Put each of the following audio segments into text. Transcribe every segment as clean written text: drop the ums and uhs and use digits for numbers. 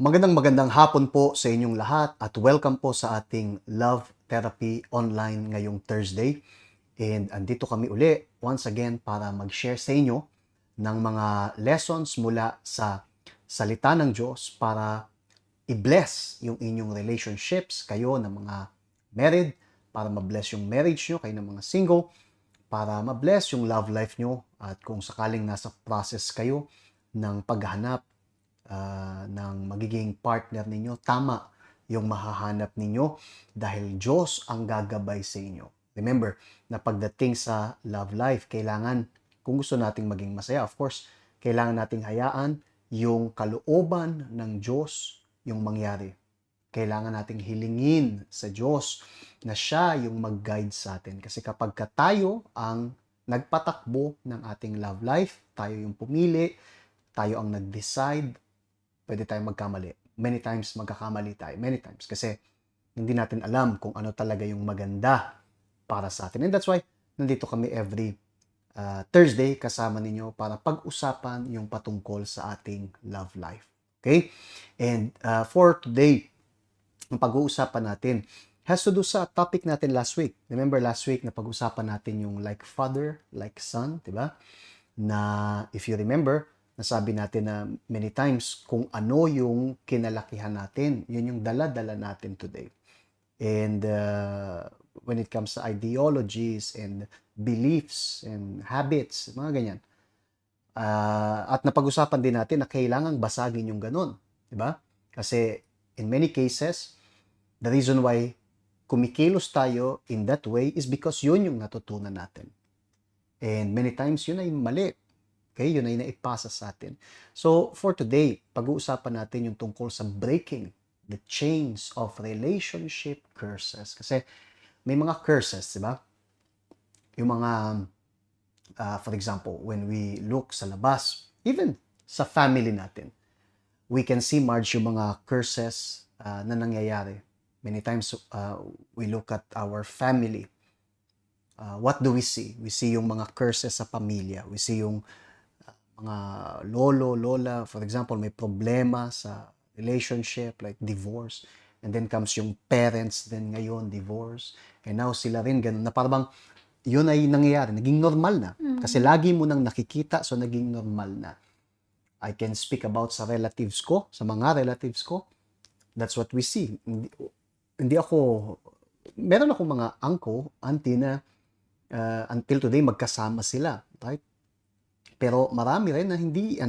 Magandang hapon po sa inyong lahat at welcome po sa ating Love Therapy Online ngayong Thursday. And andito kami uli once again para mag-share sa inyo ng mga lessons mula sa salita ng Diyos para i-bless yung inyong relationships, kayo ng mga married, para ma-bless yung marriage nyo, kayo ng mga single, para ma-bless yung love life nyo at kung sakaling nasa process kayo ng paghahanap ng magiging partner ninyo, tama yung mahahanap ninyo dahil Diyos ang gagabay sa inyo. Remember, na pagdating sa love life, kailangan, kung gusto nating maging masaya, of course, kailangan nating hayaan yung kalooban ng Diyos yung mangyari. Kailangan nating hilingin sa Diyos na siya yung mag-guide sa atin. Kasi kapag tayo ang nagpatakbo ng ating love life, tayo yung pumili, tayo ang nag-decide, pwede tayong magkamali. Many times magkakamali tayo. Many times. Kasi hindi natin alam kung ano talaga yung maganda para sa atin. And that's why nandito kami every Thursday kasama ninyo para pag-usapan yung patungkol sa ating love life. Okay? And for today, ang pag-uusapan natin has to do sa topic natin last week. Remember last week na pag-usapan natin yung like father, like son, di ba? Na if you remember, nasabi natin na many times kung ano yung kinalakihan natin, yun yung dala-dala natin today. And when it comes to ideologies and beliefs and habits, mga ganyan. At napag-usapan din natin na kailangang basagin yung ganun. Diba? Kasi in many cases, the reason why kumikilos tayo in that way is because yun yung natutunan natin. And many times, yun ay mali. Okay, yun ay naipasa sa atin. So, for today, pag-uusapan natin yung tungkol sa breaking the chains of relationship curses. Kasi may mga curses, di ba? Yung mga, for example, when we look sa labas, even sa family natin, we can see, Marge, yung mga curses na nangyayari. Many times, we look at our family. What do we see? We see yung mga curses sa pamilya. We see yung mga lolo, lola, for example, may problema sa relationship, like divorce. And then comes yung parents din ngayon, divorce. And now sila rin ganun, na parang yun ay nangyayari, naging normal na. Kasi lagi mo nang nakikita, so naging normal na. I can speak about sa relatives ko, sa mga relatives ko. That's what we see. Hindi ako, meron akong mga uncle, auntie na until today magkasama sila, right? Pero marami rin na hindi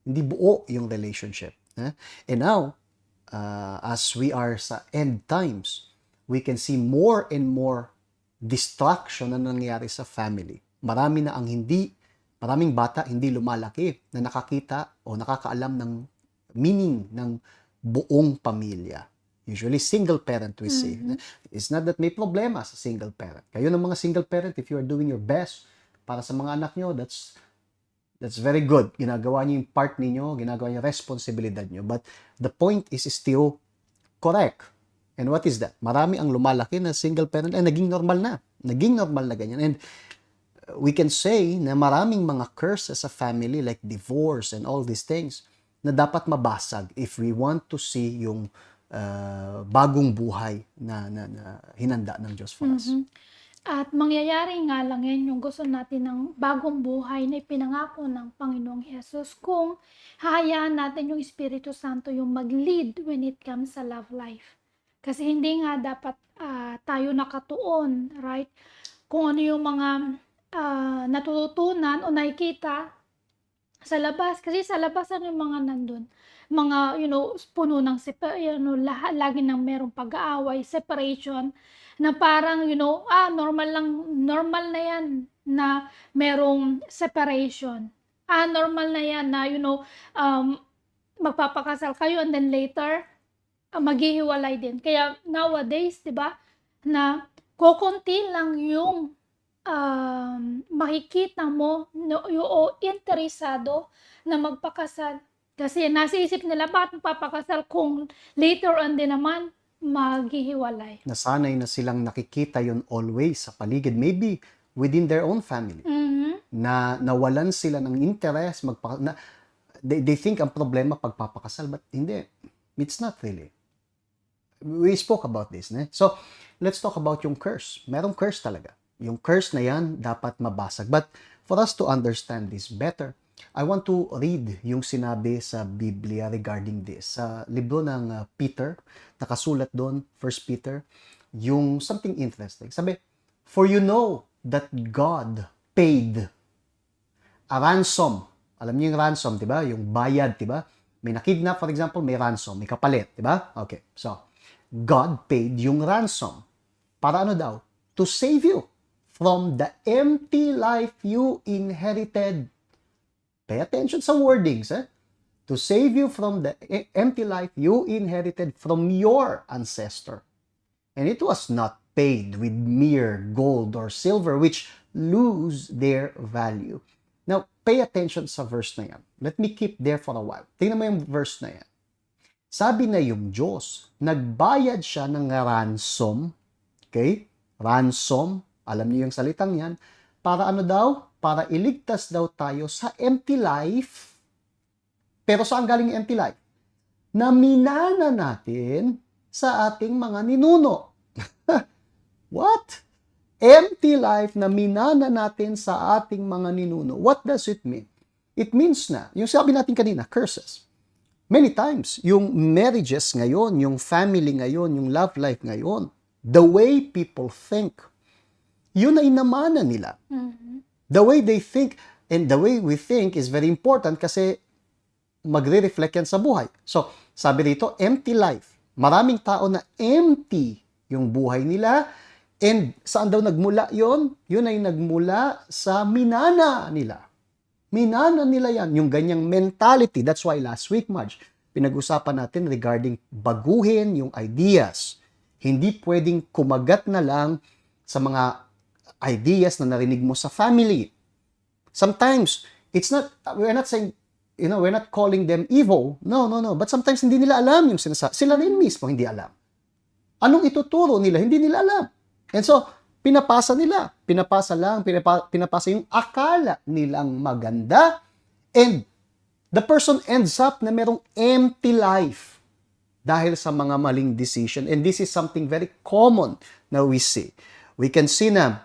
buo yung relationship. And now, as we are sa end times, we can see more and more distraction na nangyayari sa family. Maraming bata hindi lumalaki na nakakita o nakakaalam ng meaning ng buong pamilya. Usually, single parent we say. It's not that may problema sa single parent. Kayo ng mga single parent, if you are doing your best para sa mga anak nyo, that's very good. Ginagawa niyo yung part niyo, ginagawa niyo yung responsibilidad niyo. But the point is still correct. And what is that? Marami ang lumalaki na single parent ay naging normal na. Naging normal na ganyan. And we can say na maraming mga curses sa family like divorce and all these things na dapat mabasag if we want to see yung bagong buhay na hinanda ng Diyos for us. At mangyayari nga lang yan yung gusto natin ng bagong buhay na ipinangako ng Panginoong Hesus kung hahayaan natin yung Espiritu Santo yung mag-lead when it comes sa love life. Kasi hindi nga dapat tayo nakatuon, right? Kung ano yung mga natututunan o nakikita sa labas. Kasi sa labas ano yung mga nandun? Mga, puno ng lagi nang merong pag-aaway, separation, na parang, normal na yan na merong separation. Normal na yan na, magpapakasal kayo and then later, maghihiwalay din. Kaya nowadays, di ba, na kukunti lang yung makikita mo yung interesado na magpakasal. Kasi nasa isip nila, bakit magpapakasal kung later on din naman maghihiwalay. Nasanay na silang nakikita yun always sa paligid, maybe within their own family, na nawalan sila ng interest, they think ang problema pagpapakasal, but hindi. It's not really. We spoke about this. So, let's talk about yung curse. Merong curse talaga. Yung curse na yan, dapat mabasag. But for us to understand this better, I want to read yung sinabi sa Biblia regarding this. Sa libro ng Peter, nakasulat doon, 1 Peter, yung something interesting. Sabi, for you know that God paid a ransom. Alam niyo yung ransom, di ba? Yung bayad, di ba? May nakidnap, for example, may ransom, may kapalit, di ba? Okay, so, God paid yung ransom. Para ano daw? To save you from the empty life you inherited. Pay attention sa wordings, eh? To save you from the empty life you inherited from your ancestor. And it was not paid with mere gold or silver, which lose their value. Now, pay attention sa verse na yan. Let me keep there for a while. Tingnan mo yung verse na yan. Sabi na yung Diyos, nagbayad siya ng ransom. Okay? Ransom. Alam niyo yung salitang yan. Para ano daw? Para iligtas daw tayo sa empty life. Pero saan galing yung empty life? Na minana natin sa ating mga ninuno. What? Empty life na minana natin sa ating mga ninuno. What does it mean? It means na, yung sabi natin kanina, curses. Many times, yung marriages ngayon, yung family ngayon, yung love life ngayon, the way people think, yun ay namana nila. The way they think and the way we think is very important kasi magre-reflect yan sa buhay. So, sabi rito, empty life. Maraming tao na empty yung buhay nila. And saan daw nagmula yon? Yun ay nagmula sa minana nila. Minana nila yan, yung ganyang mentality. That's why last week, Marge, pinag-usapan natin regarding baguhin yung ideas. Hindi pwedeng kumagat na lang sa mga ideas na narinig mo sa family. Sometimes, we're not saying, we're not calling them evil. No. But sometimes hindi nila alam yung sinasabi. Sila rin mismo hindi alam. Anong ituturo nila? Hindi nila alam. And so, pinapasa nila. Pinapasa yung akala nilang maganda. And the person ends up na merong empty life dahil sa mga maling decision. And this is something very common na we see. We can see na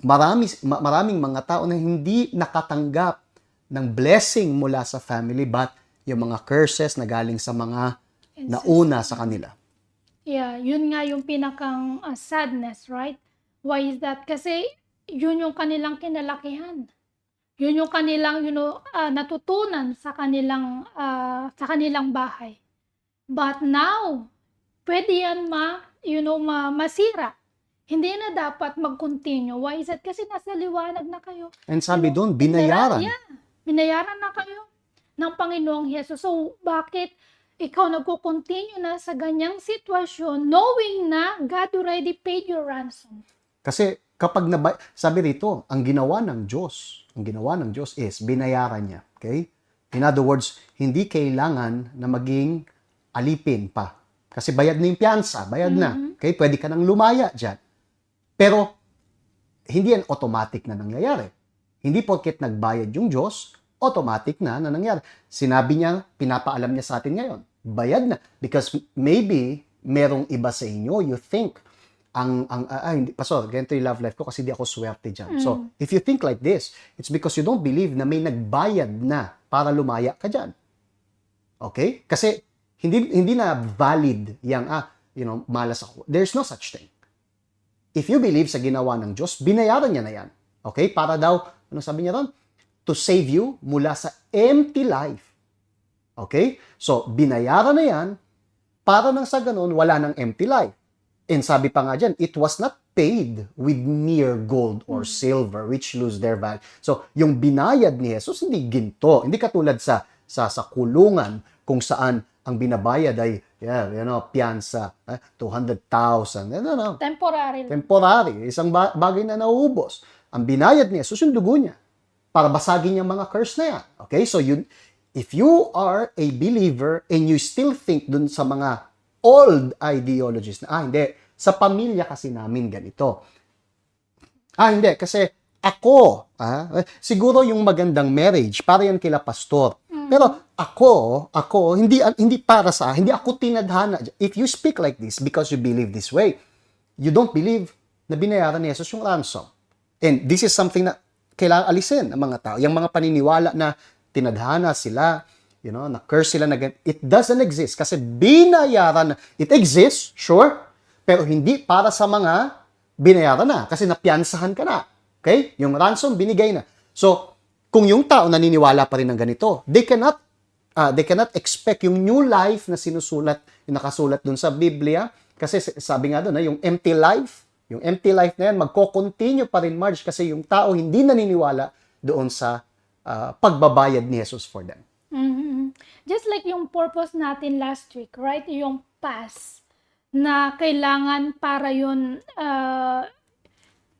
maraming mga tao na hindi nakatanggap ng blessing mula sa family but yung mga curses na galing sa mga nauna sa kanila. Yeah, yun nga yung pinakang sadness, right? Why is that? Kasi yun yung kanilang kinalakihan. Yun yung kanilang natutunan sa kanilang bahay. But now, pwede yan masira. Hindi na dapat mag-continue. Why is that? Kasi nasa liwanag na kayo. And sabi doon, binayaran. Yeah, binayaran na kayo ng Panginoong Hesus. So, bakit ikaw nagko-continue na sa ganyang sitwasyon knowing na God already paid your ransom? Kasi kapag sabi rito, ang ginawa ng Diyos is binayaran niya. Okay? In other words, hindi kailangan na maging alipin pa. Kasi bayad na yung piyansa, bayad na. Okay? Pwede ka nang lumaya dyan. Pero, hindi yan automatic na nangyayari. Hindi porket nagbayad yung Diyos, automatic na nangyayari. Sinabi niya, pinapaalam niya sa atin ngayon, bayad na. Because maybe, merong iba sa inyo, you think, hindi, Pastor, ganito yung love life ko kasi di ako swerte dyan. So, if you think like this, it's because you don't believe na may nagbayad na para lumaya ka dyan. Okay? Kasi, hindi na valid yung, malas ako. There's no such thing. If you believe sa ginawa ng Diyos, binayaran niya na yan. Okay? Para daw, sabi niya ron? To save you mula sa empty life. Okay? So, binayaran na yan, para nang sa ganun, wala ng empty life. And sabi pa nga dyan, it was not paid with mere gold or silver, which lose their value. So, yung binayad ni Jesus, hindi ginto. Hindi katulad sa kulungan, kung saan ang binabayad ay, piyansa, 200,000. Temporary. Isang bagay na nauubos. Ang binayad ni Jesus, yung dugo niya, para basagin yung mga curse na yan. Okay? So, if you are a believer and you still think dun sa mga old ideologies na, hindi, sa pamilya kasi namin ganito. Hindi, kasi ako, siguro yung magandang marriage, para yan kila pastor. Pero ako, hindi para sa, hindi ako tinadhana. If you speak like this because you believe this way, you don't believe na binayaran ni Jesus yung ransom. And this is something na kailangan alisin ng mga tao. Yung mga paniniwala na tinadhana sila, na curse sila na it doesn't exist kasi binayaran na. It exists, sure, pero hindi para sa mga binayaran na kasi napiyansahan ka na. Okay? Yung ransom binigay na. So, kung yung tao naniniwala pa rin ng ganito, they cannot expect yung new life na sinusulat, yung nakasulat dun sa Biblia. Kasi sabi nga dun, yung empty life na yan, magko-continue pa rin, Marge, kasi yung tao hindi naniniwala doon sa pagbabayad ni Jesus for them. Mhm. Just like yung purpose natin last week, right? Yung pass na kailangan para yun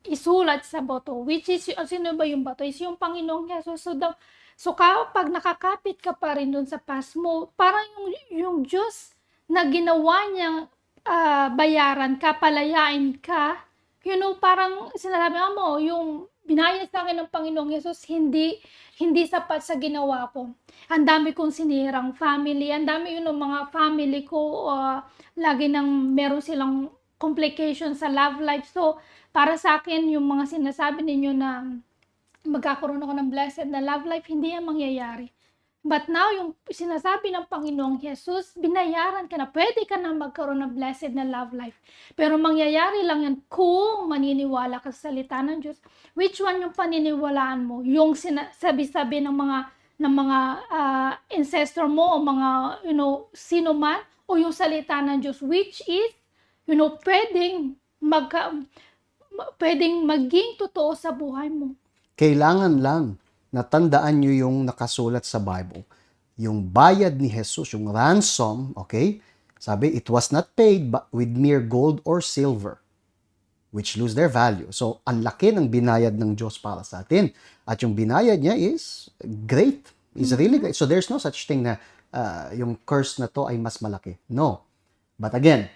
isulat sa boto, which is, sino ba yung boto? Is yung Panginoong Jesus. So kapag nakakapit ka pa rin dun sa pass mo, parang yung Diyos na ginawa niyang bayaran ka, palayain ka, parang sinasabi mo, yung binayad sa akin ng Panginoong Jesus, hindi sapat sa ginawa ko. Ang dami kong sinirang family, ang dami mga family ko, lagi nang meron silang complication sa love life. So, para sa akin, yung mga sinasabi ninyo na magkakaroon ako ng blessed na love life, hindi yan mangyayari. But now, yung sinasabi ng Panginoong Jesus, binayaran ka na, pwede ka na magkaroon ng blessed na love life. Pero mangyayari lang yan kung maniniwala ka sa salita ng Diyos. Which one yung paniniwalaan mo? Yung sabi-sabi ng mga ancestor mo o mga, sino man, o yung salita ng Diyos, which is, pwedeng maging totoo sa buhay mo. Kailangan lang natandaan nyo yung nakasulat sa Bible. Yung bayad ni Jesus, yung ransom, okay? Sabi, it was not paid with mere gold or silver, which lose their value. So, ang laki ng binayad ng Diyos para sa atin. At yung binayad niya is great. Is really great. So, there's no such thing na yung curse na to ay mas malaki. No. But again,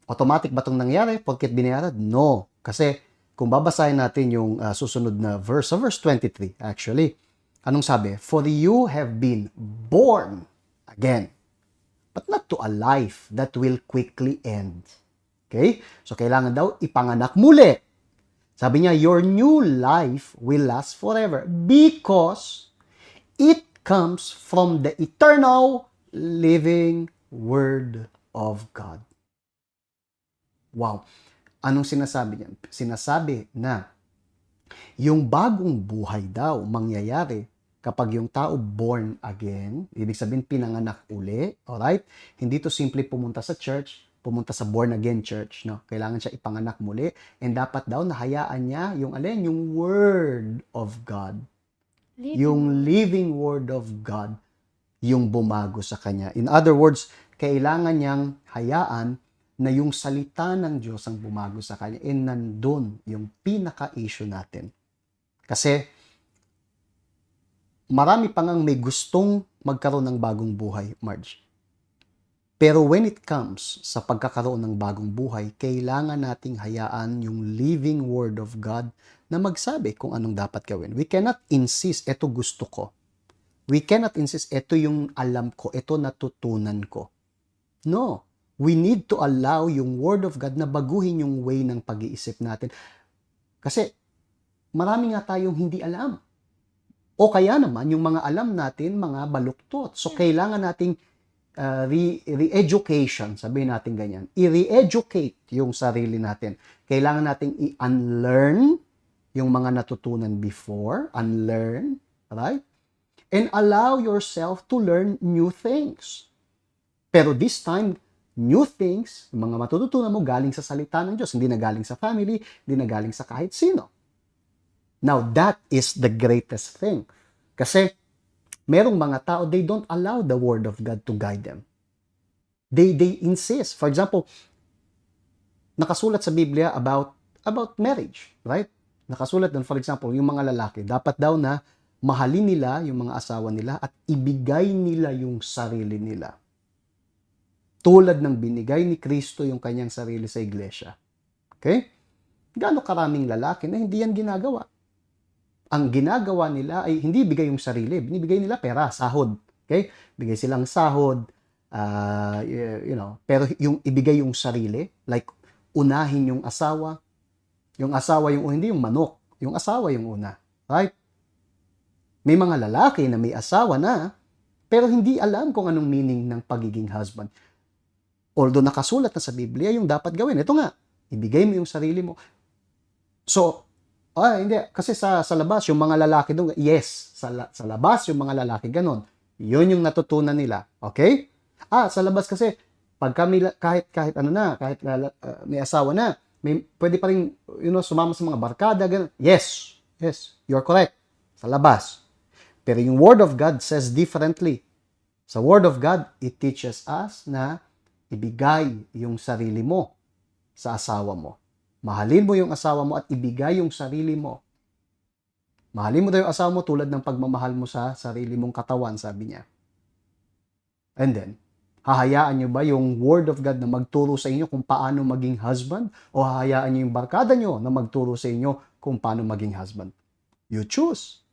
automatic ba itong nangyari? Porket binayaran? No. Kasi, kung babasahin natin yung susunod na verse, so verse 23 actually, anong sabi? For you have been born again, but not to a life that will quickly end. Okay? So, kailangan daw ipanganak muli. Sabi niya, your new life will last forever because it comes from the eternal living Word of God. Wow. Anong sinasabi niya? Sinasabi na yung bagong buhay daw mangyayari kapag yung tao born again, ibig sabihin pinanganak uli, alright? Hindi to simply pumunta sa church, pumunta sa born again church, no? Kailangan siya ipanganak muli and dapat daw nahayaan niya yung Word of God. Yung living Word of God yung bumago sa kanya. In other words, kailangan niyang hayaan na yung salita ng Diyos ang bumago sa kanya. And nandun yung pinaka-issue natin. Kasi marami pa ngang may gustong magkaroon ng bagong buhay, Marge. Pero when it comes sa pagkakaroon ng bagong buhay, kailangan nating hayaan yung living Word of God na magsabi kung anong dapat gawin. We cannot insist, eto gusto ko. We cannot insist, eto yung alam ko, eto natutunan ko. No. We need to allow yung Word of God na baguhin yung way ng pag-iisip natin. Kasi marami nga tayong hindi alam. O kaya naman, yung mga alam natin, mga baluktot. So, kailangan nating re-education, sabihin natin ganyan. I-re-educate yung sarili natin. Kailangan nating i-unlearn yung mga natutunan before, unlearn, right? And allow yourself to learn new things. Pero this time, new things, mga matututunan mo galing sa salita ng Diyos, hindi na galing sa family, hindi na galing sa kahit sino. Now, that is the greatest thing. Kasi, merong mga tao, they don't allow the Word of God to guide them. They insist. For example, nakasulat sa Biblia about marriage, right? Nakasulat doon, for example, yung mga lalaki, dapat daw na mahalin nila yung mga asawa nila at ibigay nila yung sarili nila. Tulad ng binigay ni Kristo yung kanyang sarili sa iglesia. Okay? Gaano karaming lalaki na hindi yan ginagawa. Ang ginagawa nila ay hindi bigay yung sarili, binibigay nila pera, sahod. Okay? Bigay silang sahod, pero yung ibigay yung sarili, like unahin yung asawa yung hindi yung manok, yung asawa yung una. Right? May mga lalaki na may asawa na, pero hindi alam kung anong meaning ng pagiging husband. Although nakasulat na sa Biblia yung dapat gawin. Ito nga, ibigay mo yung sarili mo. So, hindi. Kasi sa labas, yung mga lalaki doon, yes, sa labas, yung mga lalaki ganon. Yun yung natutunan nila. Okay? Sa labas kasi, pag kami, kahit ano na, kahit may asawa na, pwede pa rin, sumama sa mga barkada, ganon. Yes, you're correct. Sa labas. Pero yung Word of God says differently. Sa Word of God, it teaches us na ibigay yung sarili mo sa asawa mo. Mahalin mo yung asawa mo at ibigay yung sarili mo. Mahalin mo daw yung asawa mo tulad ng pagmamahal mo sa sarili mong katawan, sabi niya. And then, hahayaan nyo ba yung Word of God na magturo sa inyo kung paano maging husband? O hahayaan nyo yung barkada nyo na magturo sa inyo kung paano maging husband? You choose.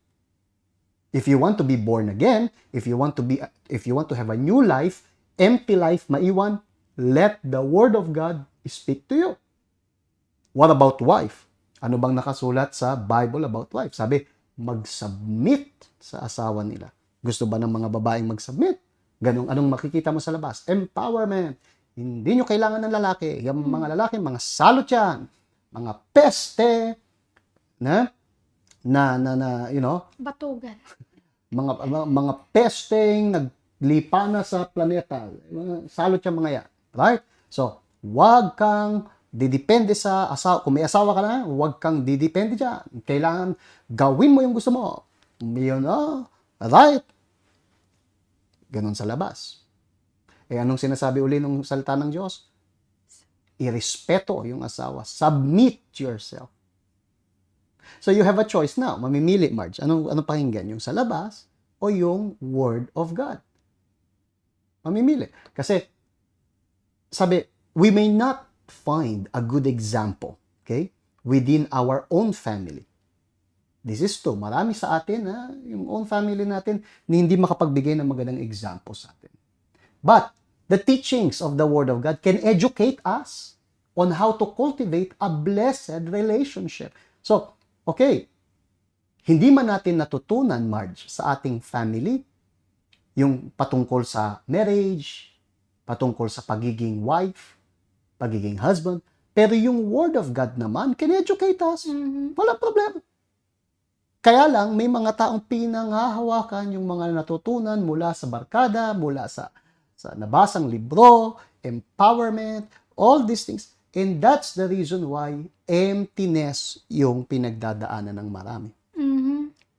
If you want to be born again, if you want to have a new life, empty life maiwan, let the Word of God speak to you. What about wife? Ano bang nakasulat sa Bible about wife? Sabi, mag-submit sa asawa nila. Gusto ba ng mga babaeng mag-submit? Anong makikita mo sa labas? Empowerment. Hindi nyo kailangan ng lalaki. Yung mga lalaki, mga salot yan. Mga peste, Batugan. mga pesteng naglipa na sa planeta. Salot yung mga yan. Right? So, wag kang didepende sa asawa. Kung may asawa ka na, wag kang didepende dyan. Kailangan gawin mo yung gusto mo. Right? Ganon sa labas. Anong sinasabi uli ng salita ng Diyos? Irespeto yung asawa. Submit yourself. So you have a choice now. Mamimili, Marge. Anong pakinggan? Yung sa labas o yung Word of God? Mamimili. Kasi, sabi, we may not find a good example, okay, within our own family. This is true. Marami sa atin, yung own family natin, hindi makapagbigay ng magandang example sa atin. But, the teachings of the Word of God can educate us on how to cultivate a blessed relationship. So, okay, hindi man natin natutunan, Marge, sa ating family, yung patungkol sa marriage, patungkol sa pagiging wife, pagiging husband, pero yung Word of God naman can educate us. Wala problema. Kaya lang, may mga taong pinanghahawakan yung mga natutunan mula sa barkada, mula sa nabasang libro, empowerment, all these things. And that's the reason why emptiness yung pinagdadaanan ng marami.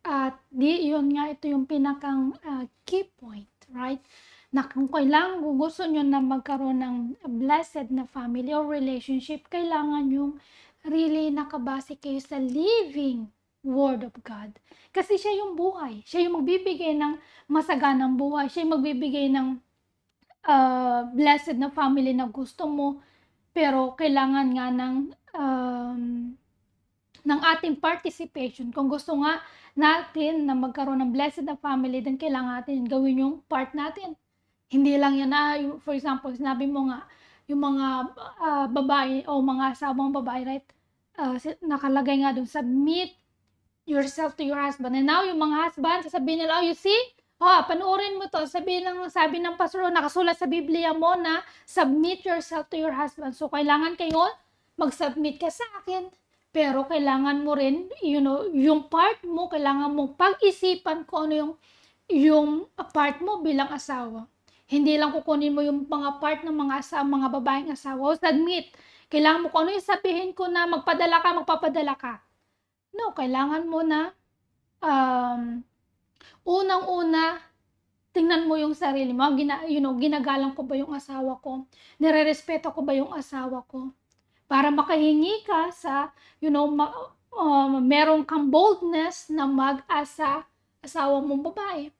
At yun nga, ito yung pinakang key point, right? Na kung kailangan gusto nyo na magkaroon ng blessed na family or relationship, kailangan yung really nakabase kayo sa living Word of God. Kasi siya yung buhay. Siya yung magbibigay ng masaganang buhay. Siya yung magbibigay ng blessed na family na gusto mo. Pero kailangan nga ng ating participation. Kung gusto nga natin na magkaroon ng blessed na family, then kailangan natin gawin yung part natin. Hindi lang yan for example, sinabi mo nga, yung mga babae o mga asawang babae, right? Nakalagay nga doon, submit yourself to your husband. And now, yung mga husband, sasabihin nila, you see, panoorin mo to. Sabi ng pastor, nakasulat sa Biblia mo na submit yourself to your husband. So, kailangan kayo mag-submit ka sa akin. Pero kailangan mo rin, yung part mo, kailangan mong pag-isipan kung ano yung part mo bilang asawa. Hindi lang kukunin mo yung mga part ng mga babaeng asawa. Submit. Kailangan mo kung ano yung sabihin ko na magpadala ka, magpapadala ka. No, kailangan mo na unang-una, tingnan mo yung sarili mo. Ginagalang ko ba yung asawa ko? Nire-respeto ko ba yung asawa ko? Para makahingi ka sa, meron kang boldness na mag-asa asawa mong babae.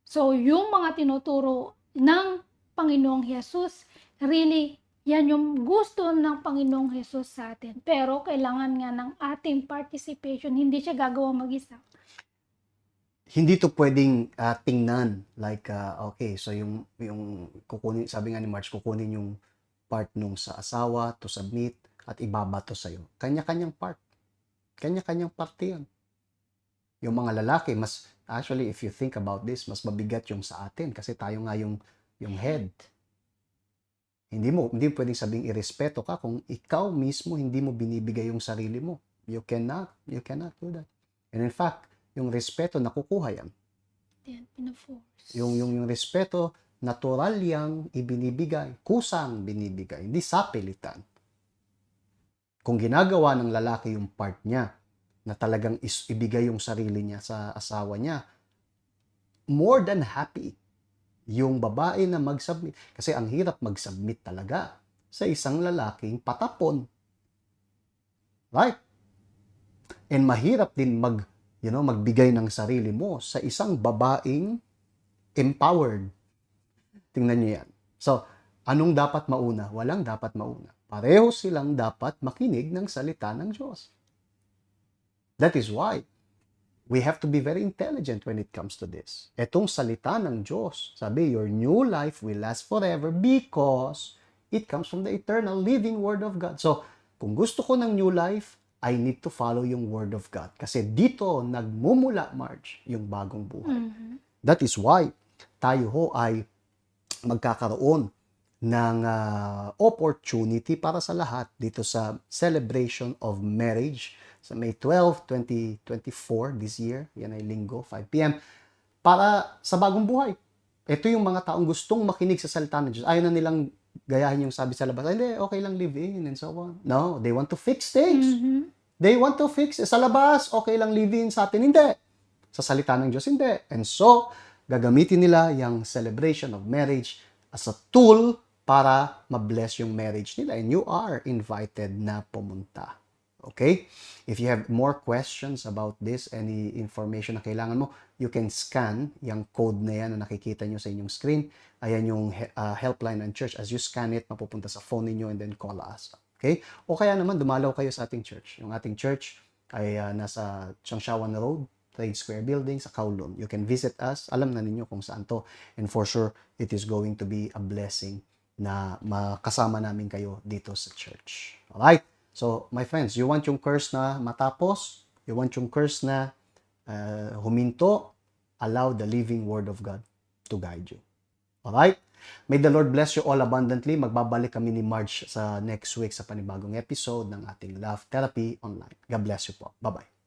So, yung mga tinuturo ng Panginoong Jesus, really, yan yung gusto ng Panginoong Jesus sa atin. Pero kailangan nga ng ating participation. Hindi siya gagawa mag-isa. hindi to pwedeng tingnan like okay, so yung kukunin, sabi nga ni March, kukunin yung part nung sa asawa to submit at ibabato sa iyo. Kanya-kanyang part. Kanya-kanyang parte 'yan. Yung mga lalaki, mas actually if you think about this, mas mabigat yung sa atin kasi tayo nga yung head. Hindi pwedeng sabing irespeto ka kung ikaw mismo hindi mo binibigay yung sarili mo. You cannot do that. And in fact, yung respeto nakukuha yan. Yan, pina-force. Yung respeto, natural yang ibinibigay, kusang binibigay, hindi sa pilitan. Kung ginagawa ng lalaki yung part niya, na talagang ibigay yung sarili niya sa asawa niya, more than happy yung babae na mag-submit. Kasi ang hirap mag-submit talaga sa isang lalaking patapon. Right? And mahirap din magbigay ng sarili mo sa isang babaeng empowered. Tingnan niyo yan. So, anong dapat mauna? Walang dapat mauna. Pareho silang dapat makinig ng salita ng Diyos. That is why we have to be very intelligent when it comes to this. Etong salita ng Diyos, sabi, your new life will last forever because it comes from the eternal living Word of God. So, kung gusto ko ng new life, I need to follow yung Word of God. Kasi dito, nagmumula, March, yung bagong buhay. That is why tayo ho ay magkakaroon ng opportunity para sa lahat dito sa celebration of marriage sa May 12, 2024 this year. Yan ay linggo, 5 p.m. para sa bagong buhay. Ito yung mga taong gustong makinig sa salita ng Diyos. Ayaw na nilang gayahin yung sabi sa labas, hindi, okay lang live in and so on. No, they want to fix things. They want to fix. Sa labas, okay lang live in, sa atin, hindi. Sa salita ng Diyos, hindi. And so, gagamitin nila yung celebration of marriage as a tool para ma-bless yung marriage nila. And you are invited na pumunta. Okay? If you have more questions about this, any information na kailangan mo, you can scan yung code na yan na nakikita nyo sa inyong screen. Ayan yung helpline ng church. As you scan it, mapupunta sa phone niyo and then call us. Okay? O kaya naman, dumalaw kayo sa ating church. Yung ating church ay nasa Changshawan Road, Trade Square Building sa Kowloon. You can visit us. Alam na ninyo kung saan to. And for sure, it is going to be a blessing na makasama namin kayo dito sa church. Alright? So, my friends, you want yung curse na matapos? You want yung curse na huminto? Allow the living Word of God to guide you. Alright? May the Lord bless you all abundantly. Magbabalik kami ni March sa next week sa panibagong episode ng ating Love Therapy Online. God bless you po. Bye-bye.